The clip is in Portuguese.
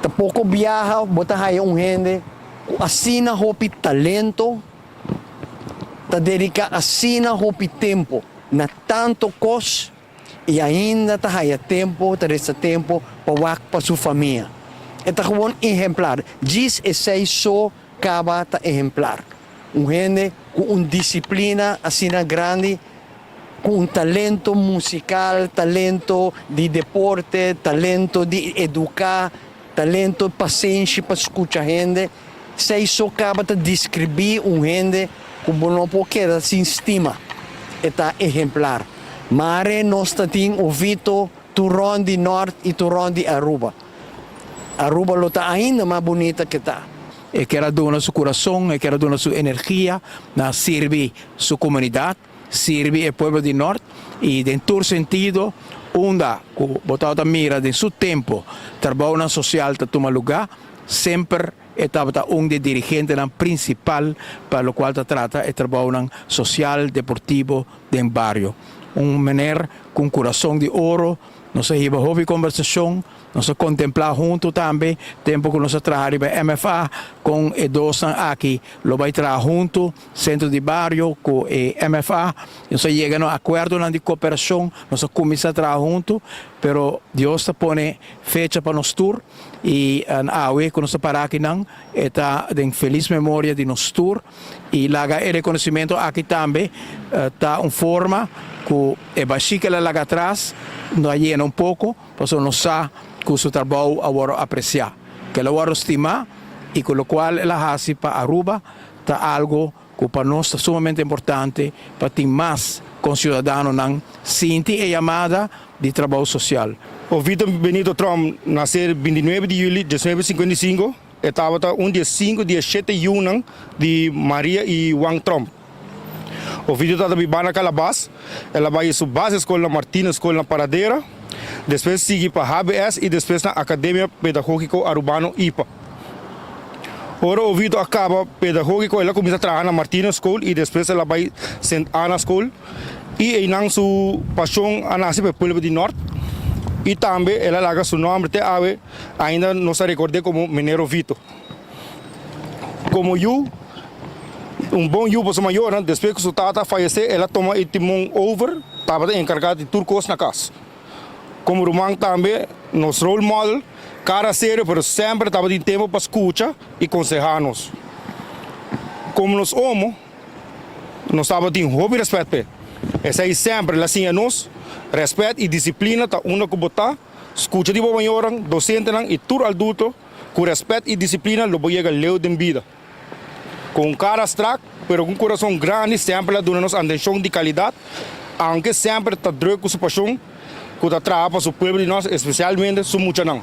Tampoco viaja, bota haya gente, asina hopi talento, ta dedica asina hopi tempo, na tanto cos, e ainda ta haya tempo, ta resta tempo, para sua família. Esta gewoon exemplar. Diz e sei só caba ta exemplar. Gente com disciplina asina grande, com talento musical, talento de deporte, talento de educar, talento paciência para escutar gente. Sei só acaba de descrever gente como não pode sem stima. Eta exemplar. Mare nós temos Ovito Tromp Noord e Tromp Aruba. Aruba lo está ainda mais bonita que está. E quer donar seu coração, e quer donar sua energia, na servir sua comunidade, servir o povo de Noord, e em todo sentido, onde botar mira em seu tempo, trabalho social está tomando lugar, sempre estava de dirigente principal para o qual trata o trabalho social, deportivo, do bario. Menino com coração de ouro, nós tivemos uma conversação, nós contemplar junto também, tempo que nós trabalhamos em MFA, com os dois aqui, lo vai trabalhar junto, centro de bario, com MFA, nós chegamos a acordo de cooperação, nós começamos a trabalhar junto, pero Deus põe fecha para nós tour, e awe que nós parar aqui não, está em feliz memória de nós tour, e lá o reconhecimento aqui também, está em forma, que é baixinho que ela lá atrás, não llena pouco, para nós saber que o seu trabalho agora apreciar, que ela agora estimar e com o qual ela hace para Aruba, está algo que para nós é sumamente importante para ter mais concidadãos não sentir a chamada de trabalho social. Ovito Ovito Tromp nasceu 29 de julho de 1955, estava dia 5 dia 7 de junho de Maria e Juan Tromp. Ovito estava vivendo na Calabás, ela vai à sua base escola Martina, escola na Paradeira, depois seguiu para a HBS e depois na Academia Pedagógica Urbano IPA. Ora, Ovito acaba pedagógico, ela começa a trabalhar na Martina School e depois ela vai a St. Anna School. E aí, sua paixão a nascer para o povo de Noord. E também ela larga seu nome até ave, ainda não se recorda como Mineiro Ovito. Como eu, bom eu para maior, depois que sua tata faleceu, ela toma o timão over, estava encarregada de turcos na casa. Como Romão também, nosso role model, cara sério, mas sempre estava de tempo para escutar e aconselhar-nos. Como nós homens, nós estávamos de hobby e respeito. Essa aí sempre, assim é nós, respeito e disciplina, tá uma que botar, escuta de boa maior, docente e todo adulto, com respeito e disciplina, lo vai chegar leu de vida. Com cara fraco, mas com coração grande, sempre dando-nos atenção de qualidade, aunque sempre está drogo com sua paixão, que está trabalhando para o povo de nós, especialmente, sua mucha não.